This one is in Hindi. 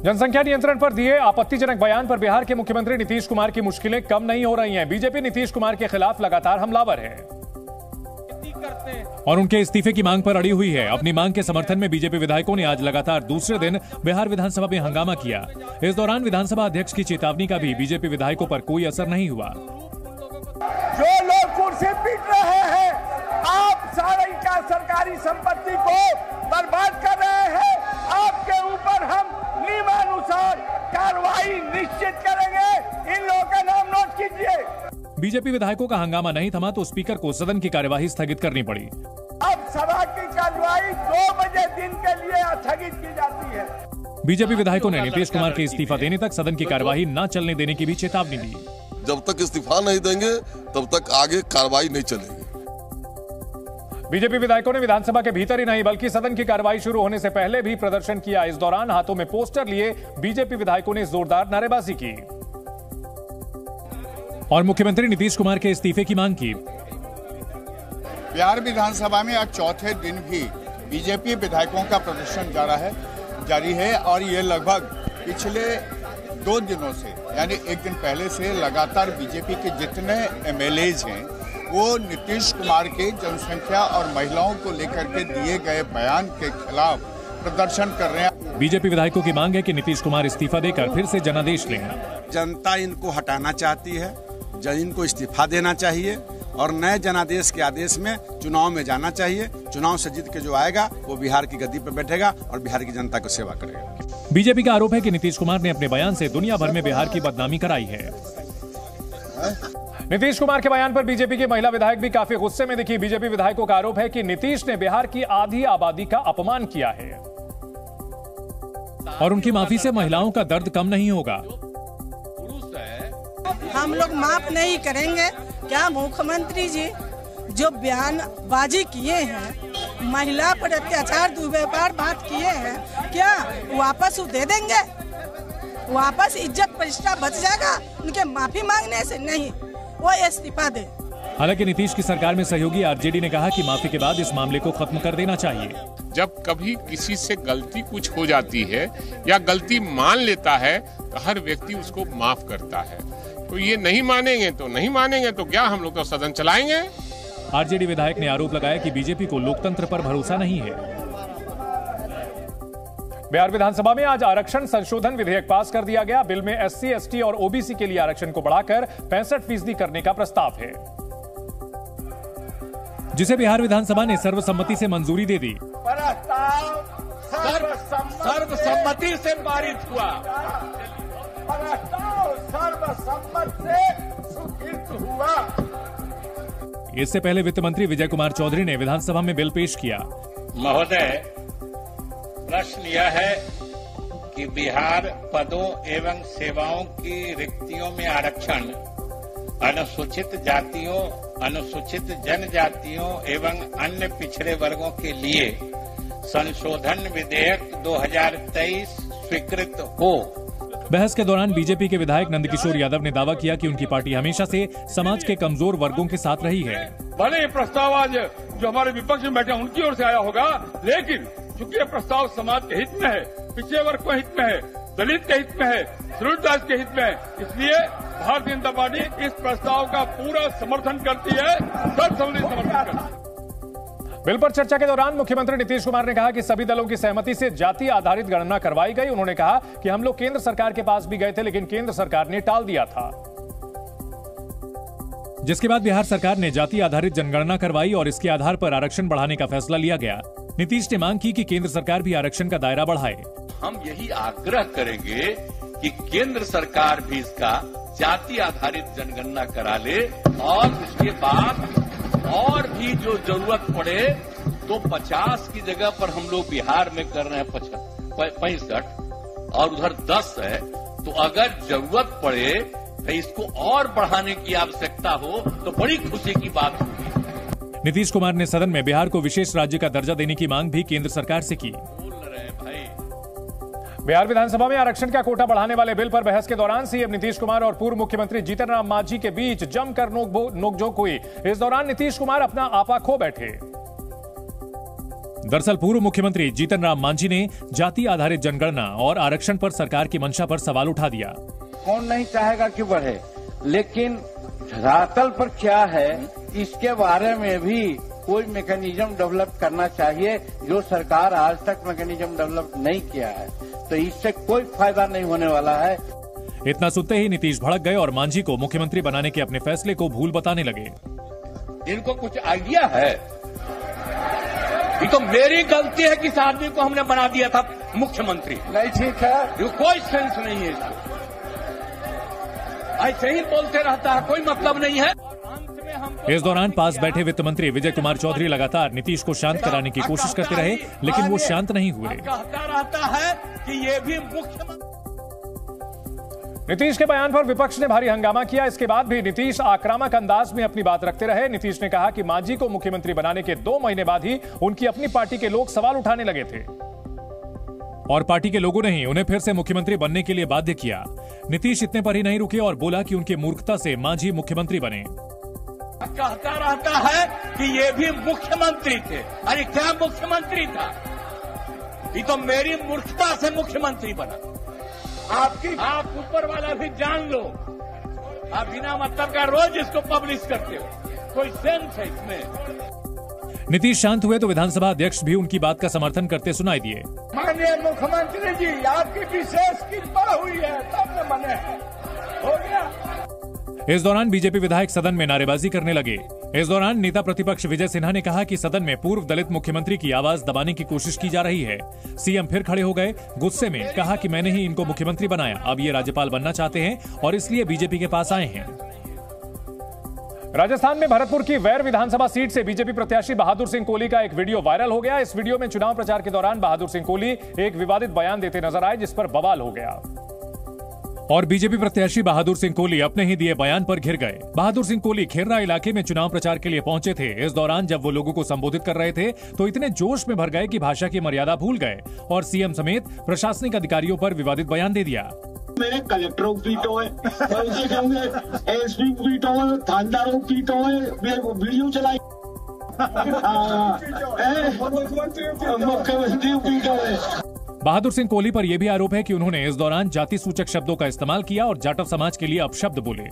जनसंख्या नियंत्रण पर दिए आपत्तिजनक बयान पर बिहार के मुख्यमंत्री नीतीश कुमार की मुश्किलें कम नहीं हो रही हैं। बीजेपी नीतीश कुमार के खिलाफ लगातार हमलावर है और उनके इस्तीफे की मांग पर अड़ी हुई है। अपनी मांग के समर्थन में बीजेपी विधायकों ने आज लगातार दूसरे दिन बिहार विधानसभा में हंगामा किया। इस दौरान विधानसभा अध्यक्ष की चेतावनी का भी बीजेपी विधायकों पर कोई असर नहीं हुआ। जो लोग कुर्सी पीट रहे हैं, आप सारी का सरकारी संपत्ति को बर्बाद कर रहे हैं। आपके ऊपर हम नियमानुसार कार्रवाई निश्चित करेंगे। इन लोगों का नाम नोट कीजिए। बीजेपी विधायकों का हंगामा नहीं थमा तो स्पीकर को सदन की कार्यवाही स्थगित करनी पड़ी। अब सभा की कार्यवाही 2 बजे दिन के लिए स्थगित की जाती है। बीजेपी विधायकों ने नीतीश कुमार के इस्तीफा देने तक सदन की कार्यवाही न चलने देने की भी चेतावनी दी। जब तक इस्तीफा नहीं देंगे तब तक आगे कार्रवाई नहीं चलेगी। बीजेपी विधायकों ने विधानसभा के भीतर ही नहीं बल्कि सदन की कार्रवाई शुरू होने से पहले भी प्रदर्शन किया। इस दौरान हाथों में पोस्टर लिए बीजेपी विधायकों ने जोरदार नारेबाजी की और मुख्यमंत्री नीतीश कुमार के इस्तीफे की मांग की। बिहार विधानसभा में आज चौथे दिन भी बीजेपी विधायकों का प्रदर्शन जारी है और ये लगभग पिछले 2 दिनों से यानी एक दिन पहले से लगातार बीजेपी के जितने एमएलएज हैं वो नीतीश कुमार के जनसंख्या और महिलाओं को लेकर के दिए गए बयान के खिलाफ प्रदर्शन कर रहे हैं। बीजेपी विधायकों की मांग है कि नीतीश कुमार इस्तीफा देकर फिर से जनादेश लें। जनता इनको हटाना चाहती है, इनको इस्तीफा देना चाहिए और नए जनादेश के आदेश में चुनाव में जाना चाहिए। चुनाव से जीत के जो आएगा वो बिहार की गद्दी पर बैठेगा और बिहार की जनता को सेवा करेगा। बीजेपी का आरोप है कि नीतीश कुमार ने अपने बयान से दुनिया भर में बिहार की बदनामी कराई है। नीतीश कुमार के बयान पर बीजेपी की महिला विधायक भी काफी गुस्से में दिखी। बीजेपी विधायकों का आरोप है कि नीतीश ने बिहार की आधी आबादी का अपमान किया है और उनकी माफी से महिलाओं का दर्द कम नहीं होगा। हम लोग माफ नहीं करेंगे। क्या मुख्यमंत्री जी जो बयानबाजी किए हैं, महिला पर अत्याचार दुर्व्यवहार बात किए हैं, क्या वापस वो दे देंगे? वापस इज्जत प्रतिष्ठा बच जाएगा उनके माफी मांगने से? नहीं, वो इस्तीफा दे। हालांकि नीतीश की सरकार में सहयोगी आरजेडी ने कहा कि माफी के बाद इस मामले को खत्म कर देना चाहिए। जब कभी किसी से गलती कुछ हो जाती है या गलती मान लेता है तो हर व्यक्ति उसको माफ करता है। तो ये नहीं मानेंगे तो क्या हम लोग तो सदन चलाएंगे? आरजेडी विधायक ने आरोप लगाया कि बीजेपी को लोकतंत्र पर भरोसा नहीं है। बिहार विधानसभा में आज आरक्षण संशोधन विधेयक पास कर दिया गया। बिल में SC, ST और OBC के लिए आरक्षण को बढ़ाकर 65% करने का प्रस्ताव है, जिसे बिहार विधानसभा ने सर्वसम्मति से मंजूरी दे दी। प्रस्ताव सर्वसम्मति से पारित हुआ। प्रस्ताव सर्वसम्मत से स्वीकृत हुआ। इससे पहले वित्त मंत्री विजय कुमार चौधरी ने विधानसभा में बिल पेश किया। महोदय, प्रश्न यह है कि बिहार पदों एवं सेवाओं की रिक्तियों में आरक्षण अनुसूचित जातियों, अनुसूचित जनजातियों एवं अन्य पिछड़े वर्गों के लिए संशोधन विधेयक 2023 स्वीकृत हो। बहस के दौरान बीजेपी के विधायक नंदकिशोर यादव ने दावा किया कि उनकी पार्टी हमेशा से समाज के कमजोर वर्गों के साथ रही है। भले ये प्रस्ताव आज जो हमारे विपक्ष में बैठे उनकी ओर से आया होगा, लेकिन चूंकि ये प्रस्ताव समाज के हित में है, पिछड़े वर्ग के हित में है, दलित के हित में है, शेड्यूल्ड कास्ट के हित में है, इसलिए भारतीय जनता पार्टी इस प्रस्ताव का पूरा समर्थन करती है, सर्वसम्मति समर्थन करती है। बिल पर चर्चा के दौरान मुख्यमंत्री नीतीश कुमार ने कहा कि सभी दलों की सहमति से जाति आधारित गणना करवाई गई। उन्होंने कहा कि हम लोग केंद्र सरकार के पास भी गए थे, लेकिन केंद्र सरकार ने टाल दिया था, जिसके बाद बिहार सरकार ने जाति आधारित जनगणना करवाई और इसके आधार पर आरक्षण बढ़ाने का फैसला लिया गया। नीतीश ने मांग की कि केंद्र सरकार भी आरक्षण का दायरा बढ़ाए। हम यही आग्रह करेंगे कि केंद्र सरकार भी इसका जाति आधारित जनगणना करा ले और उसके बाद और भी जो जरूरत पड़े तो 50 की जगह पर हम लोग बिहार में कर रहे हैं 65 और उधर 10 है, तो अगर जरूरत पड़े तो इसको और बढ़ाने की आवश्यकता हो तो बड़ी खुशी की बात होगी। नीतीश कुमार ने सदन में बिहार को विशेष राज्य का दर्जा देने की मांग भी केंद्र सरकार से की। बिहार विधानसभा में आरक्षण का कोटा बढ़ाने वाले बिल पर बहस के दौरान सीएम नीतीश कुमार और पूर्व मुख्यमंत्री जीतन राम मांझी के बीच जमकर नोकझोंक हुई। इस दौरान नीतीश कुमार अपना आपा खो बैठे। दरअसल पूर्व मुख्यमंत्री जीतन राम मांझी ने जाति आधारित जनगणना और आरक्षण पर सरकार की मंशा पर सवाल उठा दिया। कौन नहीं चाहेगा कि बढ़े, लेकिन धरातल पर क्या है इसके बारे में भी कोई मैकेनिज्म डेवलप करना चाहिए, जो सरकार आज तक मैकेनिज्म डेवलप नहीं किया है। तो इससे कोई फायदा नहीं होने वाला है। इतना सुनते ही नीतीश भड़क गए और मांझी को मुख्यमंत्री बनाने के अपने फैसले को भूल बताने लगे। इनको कुछ आइडिया है? ये तो मेरी गलती है कि इस आदमी को हमने बना दिया था मुख्यमंत्री। नहीं ठीक है, ये कोई सेंस नहीं है इसको, ऐसे ही बोलते रहता है, कोई मतलब नहीं है। इस दौरान पास बैठे वित्त मंत्री विजय कुमार चौधरी लगातार नीतीश को शांत कराने की कोशिश करते रहे, लेकिन वो शांत नहीं हुए। कहता रहता है कि ये भी मुख्यमंत्री। नीतीश के बयान पर विपक्ष ने भारी हंगामा किया। इसके बाद भी नीतीश आक्रामक अंदाज में अपनी बात रखते रहे। नीतीश ने कहा कि मांझी को मुख्यमंत्री बनाने के 2 महीने बाद ही उनकी अपनी पार्टी के लोग सवाल उठाने लगे थे और पार्टी के लोगों ने ही उन्हें फिर से मुख्यमंत्री बनने के लिए बाध्य किया। नीतीश इतने पर ही नहीं रुके और बोला कि उनकी मूर्खता से मांझी मुख्यमंत्री बने। कहता रहता है कि ये भी मुख्यमंत्री थे। अरे क्या मुख्यमंत्री था? ये तो मेरी मूर्खता से मुख्यमंत्री बना। आप ऊपर वाला भी जान लो। आप बिना मतलब का रोज इसको पब्लिश करते हो, कोई सेंस है इसमें? नीतीश शांत हुए तो विधानसभा अध्यक्ष भी उनकी बात का समर्थन करते सुनाई दिए। माननीय मुख्यमंत्री जी, आपकी विशेष कृपा हुई है, तब न बने हैं। हो गया। इस दौरान बीजेपी विधायक सदन में नारेबाजी करने लगे। इस दौरान नेता प्रतिपक्ष विजय सिन्हा ने कहा कि सदन में पूर्व दलित मुख्यमंत्री की आवाज दबाने की कोशिश की जा रही है। सीएम फिर खड़े हो गए, गुस्से में कहा कि मैंने ही इनको मुख्यमंत्री बनाया, अब ये राज्यपाल बनना चाहते हैं और इसलिए बीजेपी के पास आए हैं। राजस्थान में भरतपुर की वैर विधानसभा सीट से बीजेपी प्रत्याशी बहादुर सिंह कोहली का एक वीडियो वायरल हो गया। इस वीडियो में चुनाव प्रचार के दौरान बहादुर सिंह कोहली एक विवादित बयान देते नजर आए, जिस पर बवाल हो गया और बीजेपी प्रत्याशी बहादुर सिंह कोहली अपने ही दिए बयान पर घिर गए। बहादुर सिंह कोहली खेर्रा इलाके में चुनाव प्रचार के लिए पहुंचे थे। इस दौरान जब वो लोगों को संबोधित कर रहे थे तो इतने जोश में भर गए कि भाषा की मर्यादा भूल गए और सीएम समेत प्रशासनिक अधिकारियों पर विवादित बयान दे दिया। मेरे कलेक्टरों को पीटो है, एसपी को पीटो है, थानेदारों को पीटो है, वीडियो चलाई, मुख्यमंत्री को पीटो है। बहादुर सिंह कोहली पर यह भी आरोप है कि उन्होंने इस दौरान जाति सूचक शब्दों का इस्तेमाल किया और जाटव समाज के लिए अपशब्द बोले।